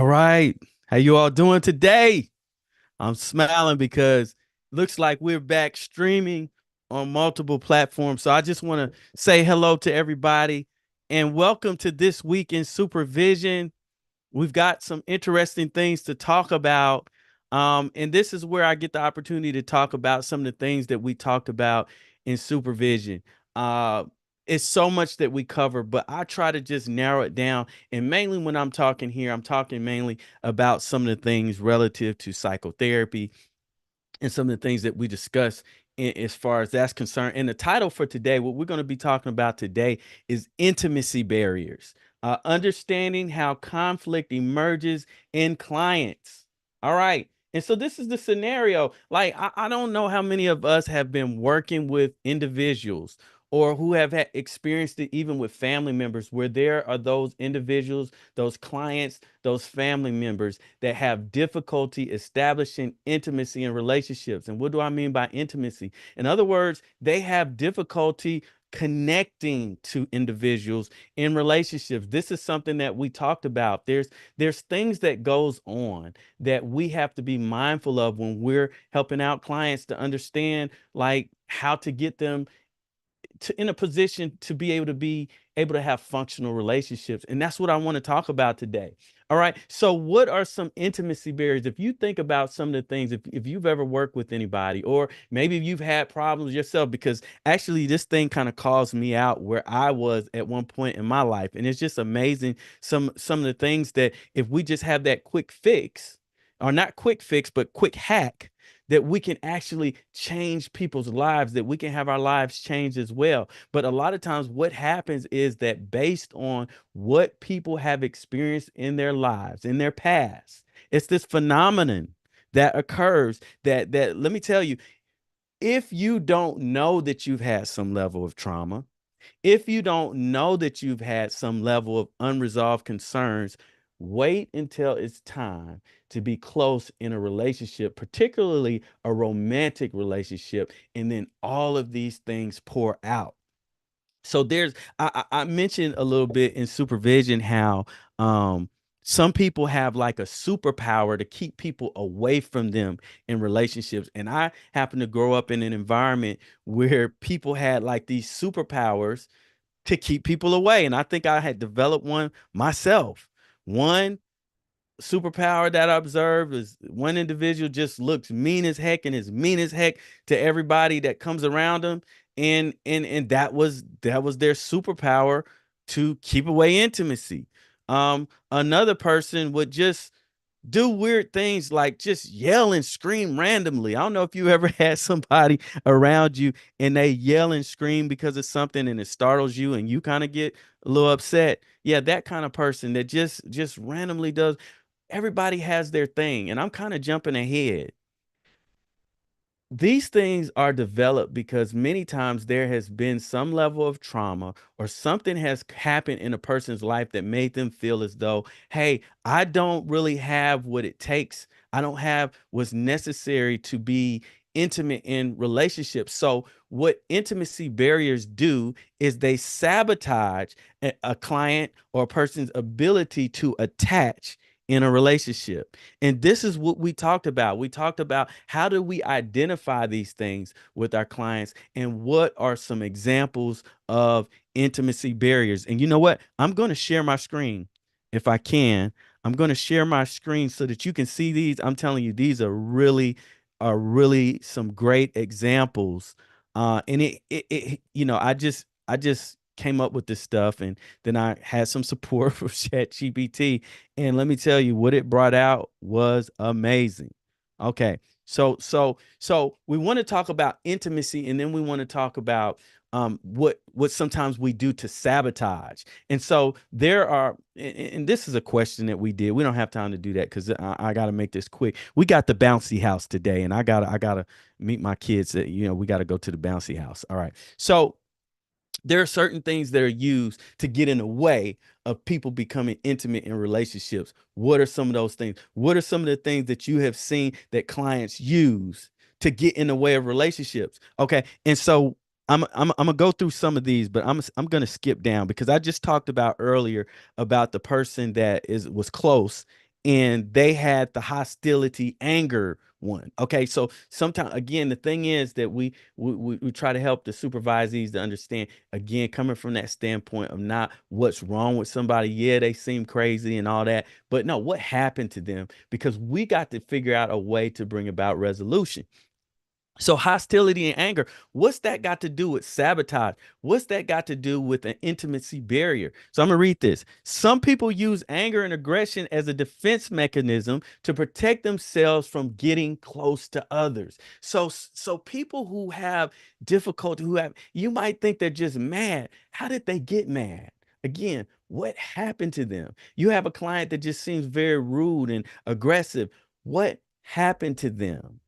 All right. How you all doing today? I'm smiling because looks like we're back streaming on multiple platforms. So I just want to say hello to everybody and welcome to this week in supervision. We've got some interesting things to talk about. And this is where I get the opportunity to talk about some of the things that we talked about in supervision. Uh, it's so much that we cover, but I try to just narrow it down. And mainly when I'm talking here, I'm talking mainly about some of the things relative to psychotherapy and some of the things that we discuss as far as that's concerned. And the title for today, what we're going to be talking about today is intimacy barriers, understanding how conflict emerges in clients. All right. And so this is the scenario. Like, I don't know how many of us have been working with individuals or who have experienced it even with family members where there are those individuals, those clients, those family members that have difficulty establishing intimacy in relationships. And what do I mean by intimacy? In other words, they have difficulty connecting to individuals in relationships. This is something that we talked about. There's things that goes on that we have to be mindful of when we're helping out clients to understand like how to get them in a position to be able to have functional relationships. And that's what I want to talk about today. All right. So what are some intimacy barriers? If you think about some of the things, if you've ever worked with anybody, or maybe you've had problems yourself, because actually this thing kind of calls me out where I was at one point in my life. And it's just amazing some of the things that if we just have that quick fix, or not quick fix, but quick hack, that we can actually change people's lives, that we can have our lives changed as well. But a lot of times what happens is that based on what people have experienced in their lives, in their past, it's this phenomenon that occurs that let me tell you, if you don't know that you've had some level of trauma, if you don't know that you've had some level of unresolved concerns, wait until it's time to be close in a relationship, particularly a romantic relationship, and then all of these things pour out. So I mentioned a little bit in supervision how um some people have like a superpower to keep people away from them in relationships. And I happen to grow up in an environment where people had like these superpowers to keep people away. And I think I had developed one myself. One superpower that I observed is one individual just looks mean as heck and is mean as heck to everybody that comes around them. And that was their superpower to keep away intimacy. Another person would just do weird things like just yell and scream randomly. I don't know if you ever had somebody around you and they yell and scream because of something and it startles you and you kind of get a little upset. Yeah, that kind of person that just randomly does. Everybody has their thing, and I'm kind of jumping ahead. These things are developed because many times there has been some level of trauma or something has happened in a person's life that made them feel as though, hey, I don't really have what it takes. I don't have what's necessary to be intimate in relationships. So, what intimacy barriers do is they sabotage a client or a person's ability to attach in a relationship. And this is what we talked about. We talked about how do we identify these things with our clients and what are some examples of intimacy barriers. And you know what? I'm going to share my screen if I can. I'm going to share my screen so that you can see these. I'm telling you, these are really some great examples. And I just came up with this stuff and then I had some support from ChatGPT, and let me tell you, what it brought out was amazing. Okay. So we want to talk about intimacy, and then we want to talk about what sometimes we do to sabotage. And so there are, and this is a question that we did. We don't have time to do that because I got to make this quick. We got the bouncy house today, and I gotta meet my kids. We got to go to the bouncy house. All right. So there are certain things that are used to get in the way of people becoming intimate in relationships. What are some of those things? What are some of the things that you have seen that clients use to get in the way of relationships? Okay. And so I'm gonna go through some of these, but I'm gonna skip down because I just talked about earlier about the person that was close and they had the hostility anger one. Okay, so sometimes, again, the thing is that we try to help the supervisees to understand, again, coming from that standpoint of not what's wrong with somebody. Yeah, they seem crazy and all that, but no, what happened to them, because we got to figure out a way to bring about resolution. So hostility and anger, what's that got to do with sabotage? What's that got to do with an intimacy barrier? So I'm gonna read this. Some people use anger and aggression as a defense mechanism to protect themselves from getting close to others. So people who have difficulty, you might think they're just mad. How did they get mad? Again, what happened to them? You have a client that just seems very rude and aggressive. What happened to them?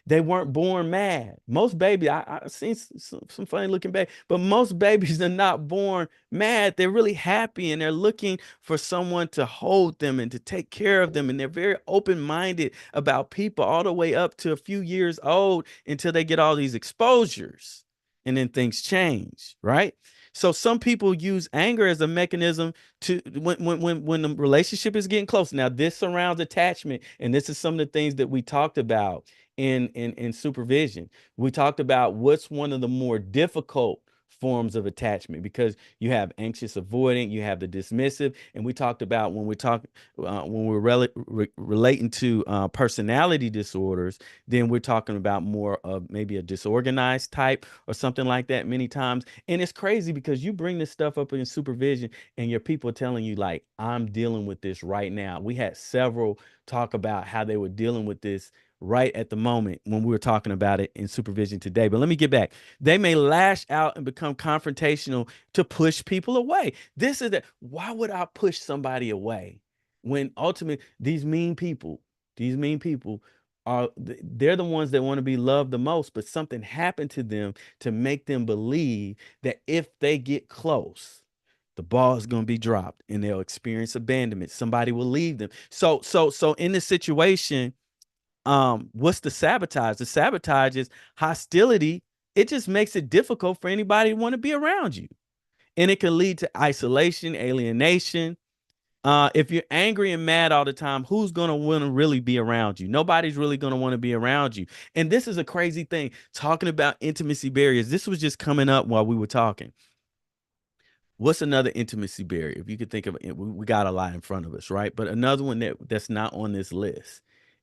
They weren't born mad. Most babies, I've seen some funny looking babies, but most babies are not born mad. They're really happy and they're looking for someone to hold them and to take care of them. And they're very open-minded about people all the way up to a few years old until they get all these exposures. And then things change, right? So some people use anger as a mechanism to when the relationship is getting close. Now, this surrounds attachment, and this is some of the things that we talked about in supervision. We talked about what's one of the more difficult forms of attachment, because you have anxious avoidant, you have the dismissive, and we talked about when we're relating to personality disorders, then we're talking about more of maybe a disorganized type or something like that many times. And it's crazy because you bring this stuff up in supervision and your people are telling you, like, I'm dealing with this right now. We had several talk about how they were dealing with this right at the moment when we were talking about it in supervision today. But let me get back. They may lash out and become confrontational to push people away. This is that. Why would I push somebody away when ultimately these mean people they're the ones that want to be loved the most, but something happened to them to make them believe that if they get close, the ball is going to be dropped and they'll experience abandonment. Somebody will leave them. So in this situation, what's the sabotage? The sabotage is hostility. It just makes it difficult for anybody to want to be around you, and it can lead to isolation, alienation. If you're angry and mad all the time, who's going to want to really be around you? Nobody's really going to want to be around you. And this is a crazy thing, talking about intimacy barriers. This was just coming up while we were talking. What's another intimacy barrier? If you could think of it, we got a lot in front of us, right? But another one that's not on this list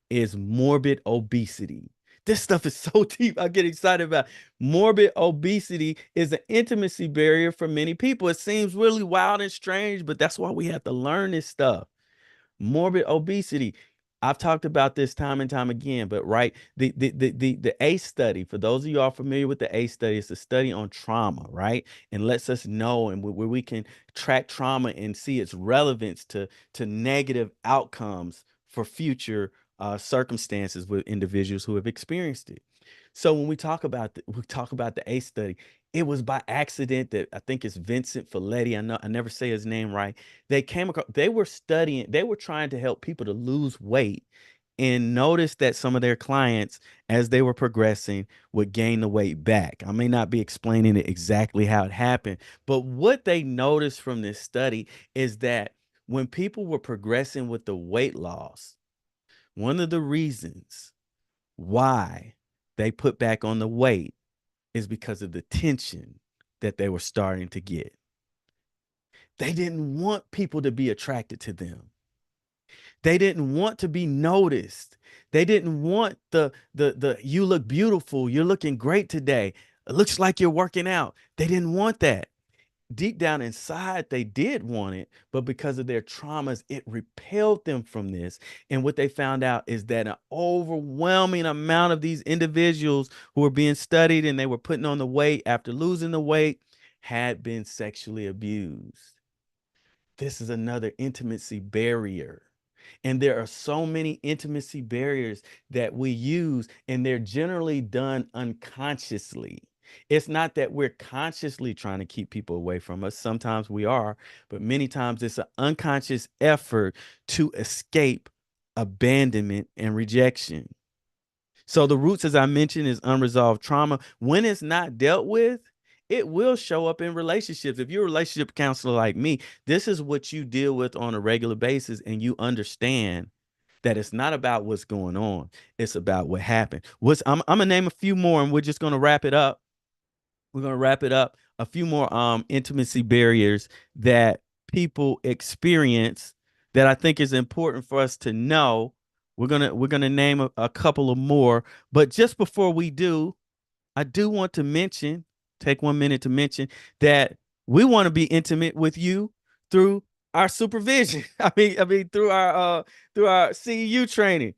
is morbid obesity. This stuff is so deep. I get excited about morbid obesity is an intimacy barrier for many people. It seems really wild and strange, but that's why we have to learn this stuff. Morbid obesity. I've talked about this time and time again, but right, the ACE study, for those of you all familiar with the ACE study, it's a study on trauma, right? And lets us know, and where we can track trauma and see its relevance to negative outcomes for future circumstances with individuals who have experienced it. So when we talk about the ACE study, it was by accident that I think it's Vincent Folletti. I know I never say his name right. They came across, they were studying, they were trying to help people to lose weight, and noticed that some of their clients, as they were progressing, would gain the weight back. I may not be explaining it exactly how it happened, but what they noticed from this study is that when people were progressing with the weight loss, one of the reasons why they put back on the weight is because of the tension that they were starting to get. They didn't want people to be attracted to them. They didn't want to be noticed. They didn't want the you look beautiful, you're looking great today. It looks like you're working out. They didn't want that. Deep down inside, they did want it, but because of their traumas, it repelled them from this. And what they found out is that an overwhelming amount of these individuals who were being studied and they were putting on the weight after losing the weight had been sexually abused. This is another intimacy barrier. And there are so many intimacy barriers that we use, and they're generally done unconsciously. It's not that we're consciously trying to keep people away from us. Sometimes we are, but many times it's an unconscious effort to escape abandonment and rejection. So the roots, as I mentioned, is unresolved trauma. When it's not dealt with, it will show up in relationships. If you're a relationship counselor like me, this is what you deal with on a regular basis, and you understand that it's not about what's going on. It's about what happened. I'm gonna name a few more, and we're just gonna wrap it up. We're gonna wrap it up. A few more intimacy barriers that people experience that I think is important for us to know. We're gonna name a couple of more, but just before we do, I do want to mention, take 1 minute to mention that we want to be intimate with you through our supervision. I mean through our CEU training.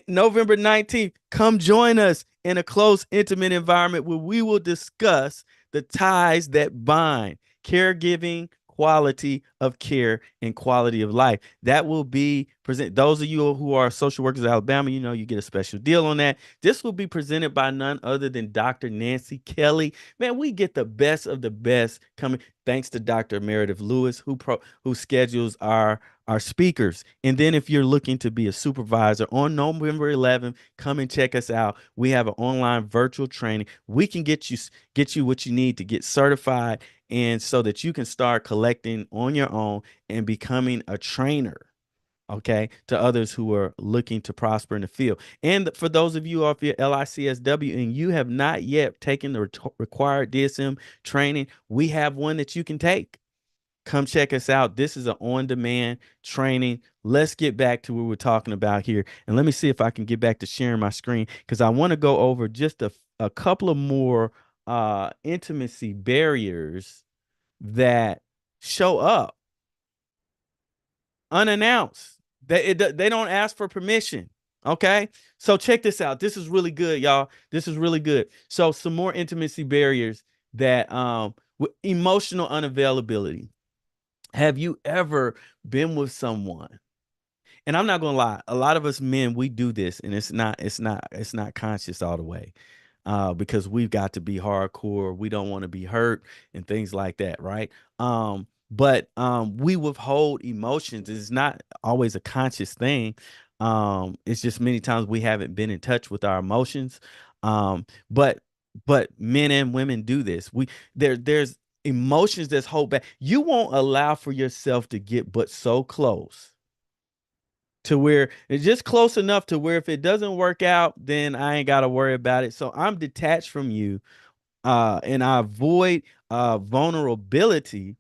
November 19th, come join us in a close, intimate environment where we will discuss the ties that bind, caregiving, quality of care, and quality of life. That will be present. Those of you who are social workers of Alabama, you know you get a special deal on that. This will be presented by none other than Dr. Nancy Kelly. Man, we get the best of the best coming. Thanks to Dr. Meredith Lewis, who schedules our speakers. And then if you're looking to be a supervisor on November 11th, come and check us out. We have an online virtual training. We can get you what you need to get certified, and so that you can start collecting on your own and becoming a trainer, okay, to others who are looking to prosper in the field. And for those of you off your LICSW and you have not yet taken the required DSM training, we have one that you can take. Come check us out. This is an on-demand training. Let's get back to what we're talking about here. And let me see if I can get back to sharing my screen, because I want to go over just a couple of more intimacy barriers that show up unannounced. They don't ask for permission. Okay. So check this out. This is really good, y'all. This is really good. So some more intimacy barriers that emotional unavailability. Have you ever been with someone? And I'm not gonna lie, a lot of us men, we do this, and it's not conscious all the way. Because we've got to be hardcore. We don't want to be hurt and things like that, right? But we withhold emotions. It's not always a conscious thing. It's just many times we haven't been in touch with our emotions. But men and women do this. There's emotions that's hold back. You won't allow for yourself to get but so close to where it's just close enough to where if it doesn't work out, then I ain't got to worry about it. So I'm detached from you, and I avoid vulnerability,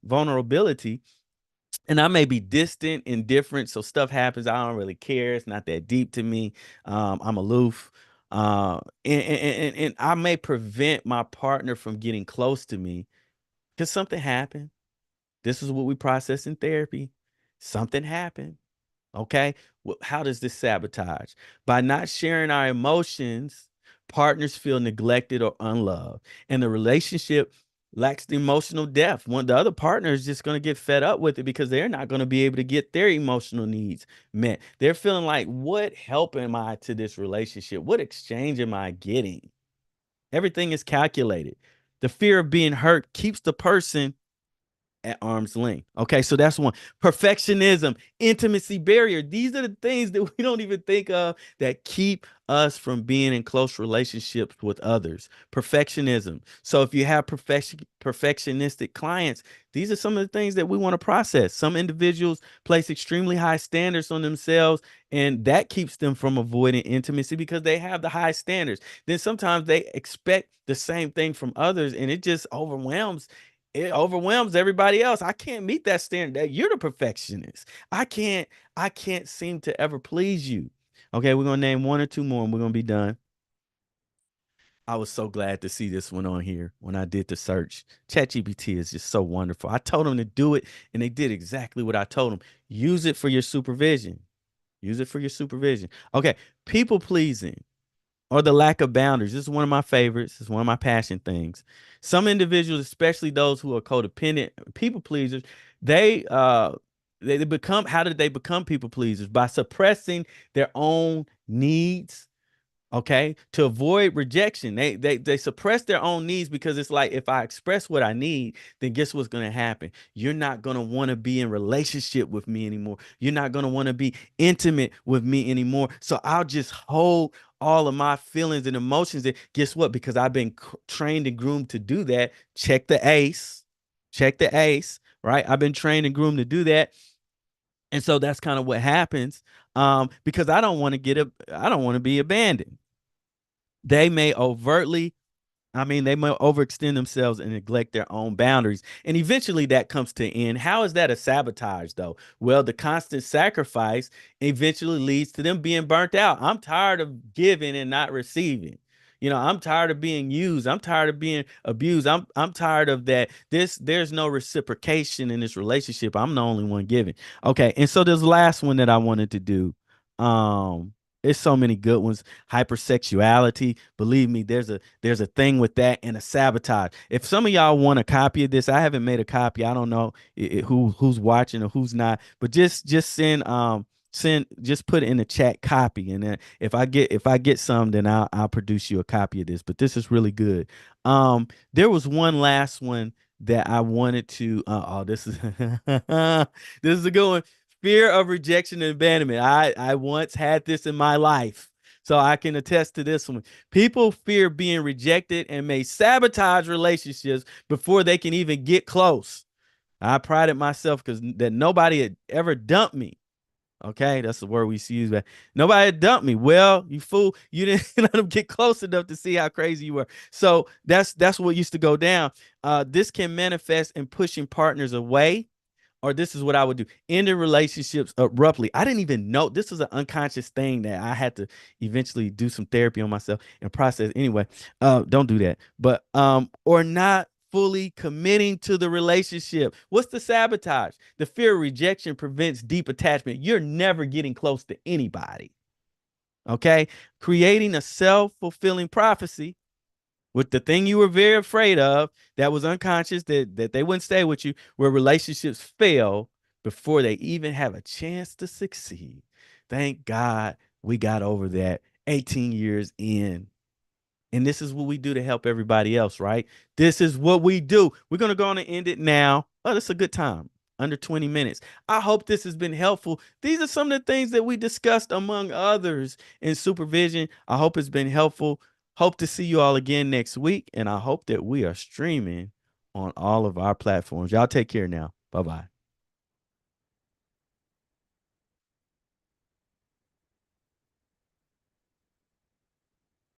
and I may be distant, indifferent. So stuff happens, I don't really care. It's not that deep to me. I'm aloof. And I may prevent my partner from getting close to me because something happened. This is what we process in therapy. Something happened. Okay. Well, how does this sabotage? By not sharing our emotions, partners feel neglected or unloved, and the relationship lacks the emotional depth. The other partner is just going to get fed up with it because they're not going to be able to get their emotional needs met. They're feeling like, what help am I to this relationship? What exchange am I getting? Everything is calculated. The fear of being hurt keeps the person at arm's length. Okay, so that's one. Perfectionism, intimacy barrier. These are the things that we don't even think of that keep us from being in close relationships with others. Perfectionism. So if you have perfectionistic clients, these are some of the things that we want to process. Some individuals place extremely high standards on themselves, and that keeps them from avoiding intimacy because they have the high standards. Then sometimes they expect the same thing from others, and it overwhelms everybody else. I can't meet that standard. You're the perfectionist. I can't seem to ever please you. Okay, we're gonna name one or two more and we're gonna be done. I was so glad to see this one on here when I did the search. ChatGPT is just so wonderful. I told them to do it and they did exactly what I told them. Use it for your supervision. Use it for your supervision. Okay, people pleasing or the lack of boundaries. This is one of my favorites. It's one of my passion things. Some individuals, especially those who are codependent people pleasers, they they become how did they become people pleasers? By suppressing their own needs, Okay, to avoid rejection. They suppress their own needs because it's like, if I express what I need, then guess what's going to happen? You're not going to want to be in relationship with me anymore. You're not going to want to be intimate with me anymore. So I'll just hold all of my feelings and emotions. And guess what? Because I've been trained and groomed to do that. Check the ace. Check the ace, right? I've been trained and groomed to do that. And so that's kind of what happens, because I don't want to be abandoned. They may overtly they may overextend themselves and neglect their own boundaries. And eventually that comes to an end. How is that a sabotage, though? Well, the constant sacrifice eventually leads to them being burnt out. I'm tired of giving and not receiving. I'm tired of being used. I'm tired of being abused. I'm tired of that. There's no reciprocation in this relationship. I'm the only one giving. Okay. And so this last one that I wanted to do, um, it's so many good ones. Hypersexuality. Believe me, there's a thing with that, and a sabotage. If some of y'all want a copy of this, I haven't made a copy. I don't know who's watching or who's not, but just send just put it in the chat copy, and then if I get some, then I'll produce you a copy of this. But this is really good. There was one last one that I wanted to. Oh, this is this is a good one. Fear of rejection and abandonment. I once had this in my life, so I can attest to this one. People fear being rejected and may sabotage relationships before they can even get close. I prided myself because that nobody had ever dumped me. Okay, that's the word we used to use. But nobody had dumped me. Well, you fool, you didn't let them get close enough to see how crazy you were. So that's what used to go down. This can manifest in pushing partners away, or this is what I would do: ending relationships abruptly. I didn't even know this was an unconscious thing that I had to eventually do some therapy on myself and process. Anyway, don't do that. But or not fully committing to the relationship. What's the sabotage? The fear of rejection prevents deep attachment. You're never getting close to anybody. Okay, creating a self-fulfilling prophecy with the thing you were very afraid of, that was unconscious, that they wouldn't stay with you, where relationships fail before they even have a chance to succeed. Thank God we got over that 18 years in. And this is what we do to help everybody else, right? This is what we do. We're going to go on and end it now. Oh, that's a good time. Under 20 minutes. I hope this has been helpful. These are some of the things that we discussed, among others, in supervision. I hope it's been helpful. Hope to see you all again next week. And I hope that we are streaming on all of our platforms. Y'all take care now. Bye-bye.